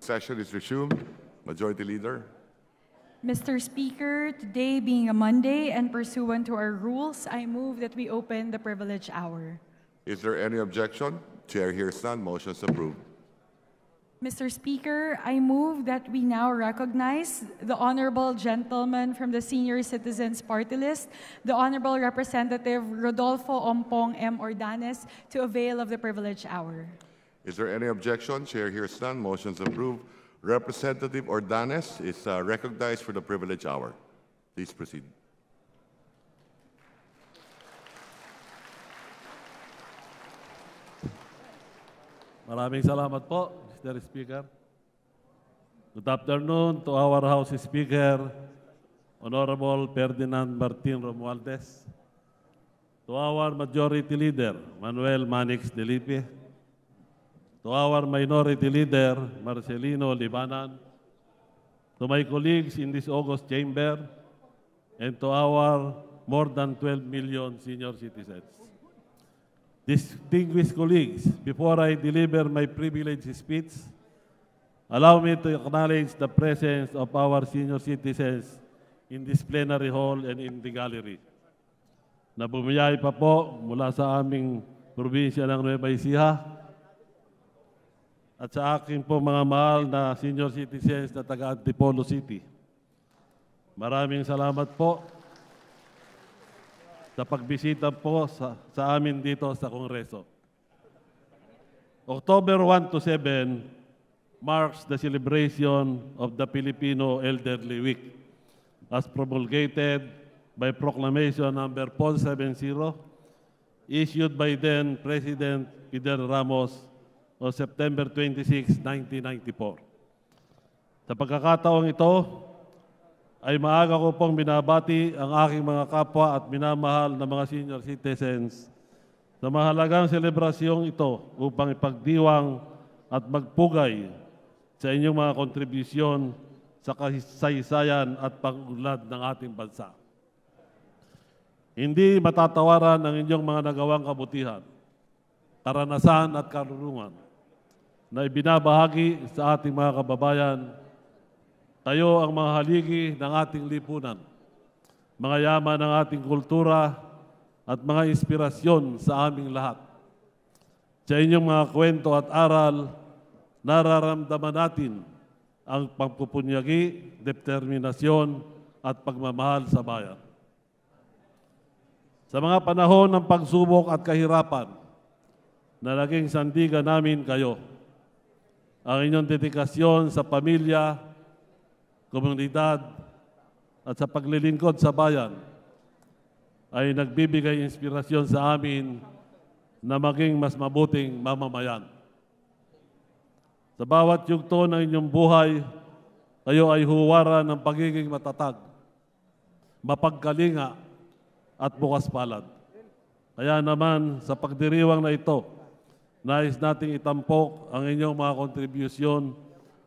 Session is resumed. Majority Leader. Mr. Speaker, today being a Monday and pursuant to our rules, I move that we open the privilege hour. Is there any objection? Chair hears none. Motion is approved. Mr. Speaker, I move that we now recognize the honorable gentleman from the Senior Citizens Party List, the Honorable Representative Rodolfo Ompong M. Ordanes, to avail of the privilege hour. Is there any objection? Chair hears none. Motion is approved. Representative Ordanes is recognized for the privilege hour. Please proceed. Maraming salamat po, Mr. Speaker. Good afternoon to our House Speaker, Honorable Ferdinand Martin Romualdez, to our Majority Leader, Manuel Manix Delipe, to our Minority Leader, Marcelino Libanan, to my colleagues in this August chamber, and to our more than 12 million senior citizens. Distinguished colleagues, before I deliver my privileged speech, allow me to acknowledge the presence of our senior citizens in this plenary hall and in the gallery, na bumiyay pa po mula sa aming probinsya ng Nueva Ecija, at sa aking po mga mahal na senior citizens na taga Antipolo City. Maraming salamat po sa pagbisita po sa amin dito sa Kongreso. October 1 to 7 marks the celebration of the Filipino Elderly Week as promulgated by Proclamation number 470 issued by then President Fidel Ramos on September 26, 1994. Sa pagkakataong ito, ay maaga ko pong binabati ang aking mga kapwa at minamahal na mga senior citizens sa mahalagang selebrasyong ito upang ipagdiwang at magpugay sa inyong mga kontribusyon sa kasaysayan at pag-unlad ng ating bansa. Hindi matatawaran ang inyong mga nagawang kabutihan, karanasan at karunungan na ibinabahagi sa ating mga kababayan. Kayo ang mga haligi ng ating lipunan, mga yaman ng ating kultura at mga inspirasyon sa aming lahat. Sa inyong mga kwento at aral, nararamdaman natin ang pagpupunyagi, determinasyon at pagmamahal sa bayan. Sa mga panahon ng pagsubok at kahirapan, na naging sandigan namin kayo, ang inyong dedikasyon sa pamilya, komunidad, at sa paglilingkod sa bayan ay nagbibigay inspirasyon sa amin na maging mas mabuting mamamayan. Sa bawat yugto ng inyong buhay, kayo ay huwaran ng pagiging matatag, mapagkalinga, at bukas palad. Kaya naman, sa pagdiriwang na ito, nais nating itampok ang inyong mga kontribusyon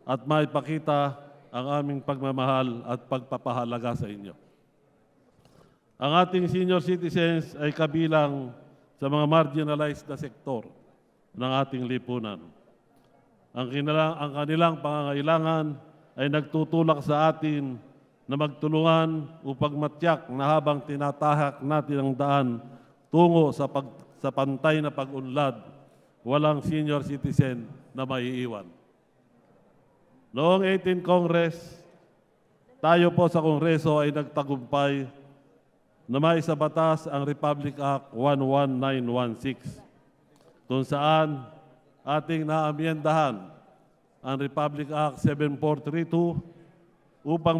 at maipakita ang aming pagmamahal at pagpapahalaga sa inyo. Ang ating senior citizens ay kabilang sa mga marginalized na sektor ng ating lipunan. Ang kanilang pangangailangan ay nagtutulak sa atin na magtulungan upang matyak na habang tinatahak natin ang daan tungo sa pantay na pag-unlad, walang senior citizen na maiiwan. Noong 18th Congress, tayo po sa Kongreso ay nagtagumpay na maisabatas ang Republic Act 11916 kung saan ating naamyendahan ang Republic Act 7432 upang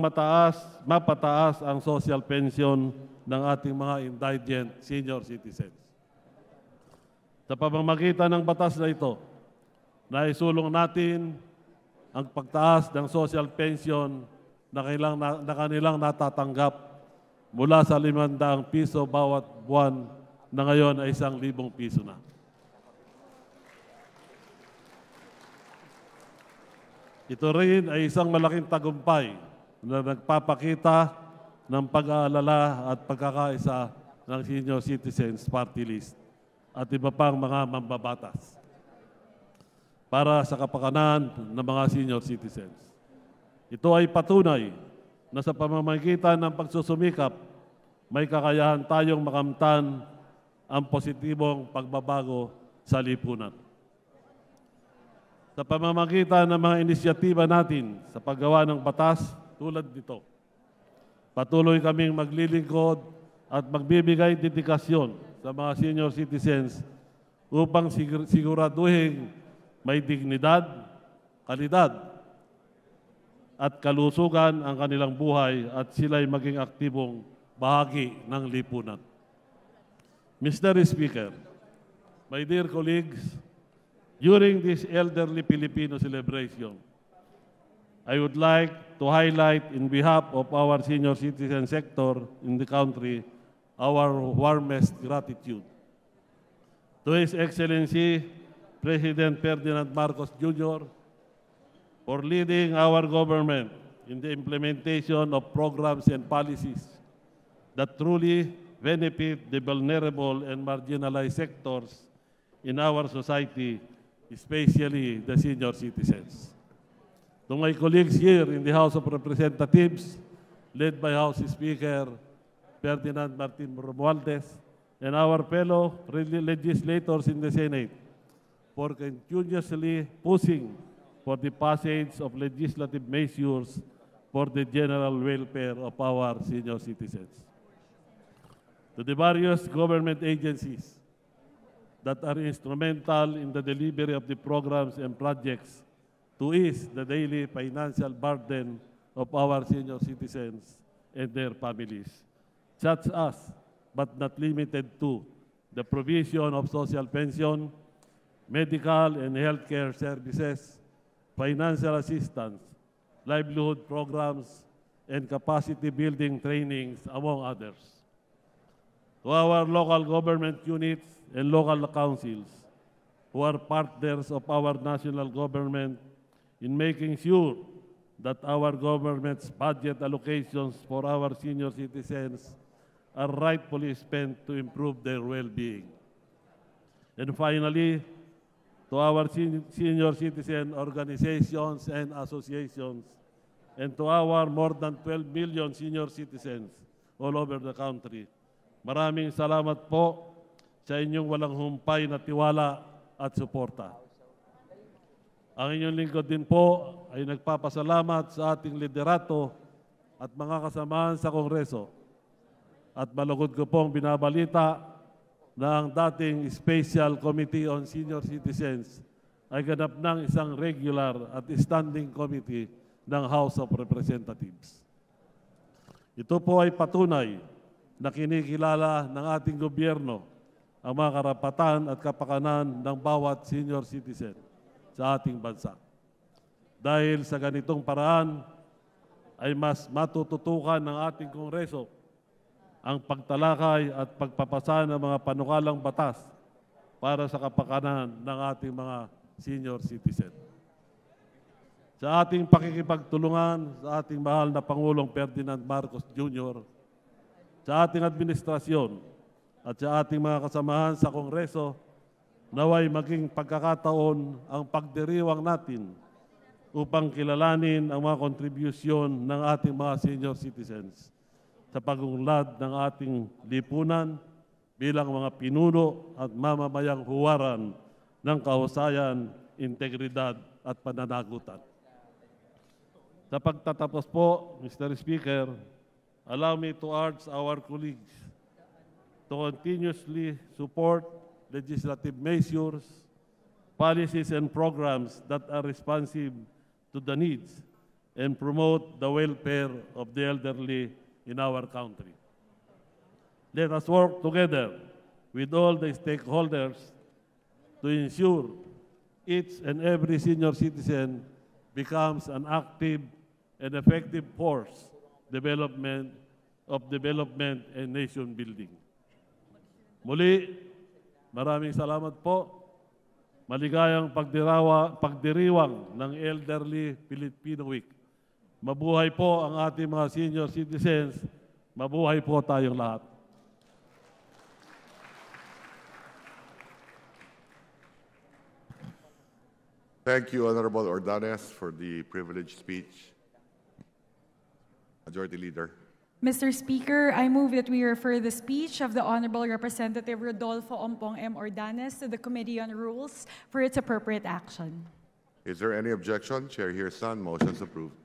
mapataas ang social pension ng ating mga indigent senior citizens. Sa pamamagitan ng batas na ito, naisulong natin ang pagtaas ng social pension na kanilang natatanggap mula sa 500 piso bawat buwan na ngayon ay 1,000 piso na. Ito rin ay isang malaking tagumpay na nagpapakita ng pag-aalala at pagkakaisa ng Senior Citizens Party List at iba pang mga mambabatas para sa kapakanan ng mga senior citizens. Ito ay patunay na sa pamamagitan ng pagsusumikap, may kakayahan tayong makamtan ang positibong pagbabago sa lipunan. Sa pamamagitan ng mga inisyatiba natin sa paggawa ng batas tulad nito, patuloy kaming maglilingkod at magbibigay dedikasyon sa mga senior citizens upang siguraduhin may dignidad, kalidad, at kalusugan ang kanilang buhay at sila'y maging aktibong bahagi ng lipunan. Mr. Speaker, my dear colleagues, during this elderly Filipino celebration, I would like to highlight in behalf of our senior citizen sector in the country our warmest gratitude to His Excellency President Ferdinand Marcos Jr. for leading our government in the implementation of programs and policies that truly benefit the vulnerable and marginalized sectors in our society, especially the senior citizens. To my colleagues here in the House of Representatives, led by House Speaker Ferdinand Martin Romualdez, and our fellow legislators in the Senate, for continuously pushing for the passage of legislative measures for the general welfare of our senior citizens. To the various government agencies that are instrumental in the delivery of the programs and projects to ease the daily financial burden of our senior citizens and their families, such as, but not limited to, the provision of social pension, medical and healthcare services, financial assistance, livelihood programs, and capacity building trainings, among others. To our local government units and local councils, who are partners of our national government in making sure that our government's budget allocations for our senior citizens are rightfully spent to improve their well-being. And finally, to our senior citizen organizations and associations, and to our more than 12 million senior citizens all over the country, maraming salamat po sa inyong walang humpay na tiwala at suporta. Ang inyong lingkod din po ay nagpapasalamat sa ating liderato at mga kasamahan sa Kongreso. At malugod ko pong binabalita na ang dating Special Committee on Senior Citizens ay ganap ng isang regular at standing committee ng House of Representatives. Ito po ay patunay na kinikilala ng ating gobyerno ang mga karapatan at kapakanan ng bawat senior citizen sa ating bansa. Dahil sa ganitong paraan ay mas matututukan ng ating Kongreso ang pagtalakay at pagpapasa ng mga panukalang batas para sa kapakanan ng ating mga senior citizen. Sa ating pakikipagtulungan sa ating mahal na Pangulong Ferdinand Marcos Jr., sa ating administrasyon at sa ating mga kasamahan sa Kongreso, naway maging pagkakataon ang pagdiriwang natin upang kilalanin ang mga kontribusyon ng ating mga senior citizens sa pagunlad ng ating lipunan bilang mga pinuno at mamamayang huwaran ng kahusayan, integridad at pananagutan. Sa pagtatapos po, Mr. Speaker, allow me to urge our colleagues to continuously support legislative measures, policies, and programs that are responsive to the needs and promote the welfare of the elderly in our country. Let us work together with all the stakeholders to ensure each and every senior citizen becomes an active and effective force of development and nation building. Muli, maraming salamat po. Maligayang pagdiriwang ng Elderly Filipino Week Mabuhay po ang ating mga senior citizens. Mabuhay po tayong lahat. Thank you, Honorable Ordanes, for the privileged speech. Majority Leader. Mr. Speaker, I move that we refer the speech of the Honorable Representative Rodolfo Ompong M. Ordanes to the Committee on Rules for its appropriate action. Is there any objection? Chair hears none. Motion is approved.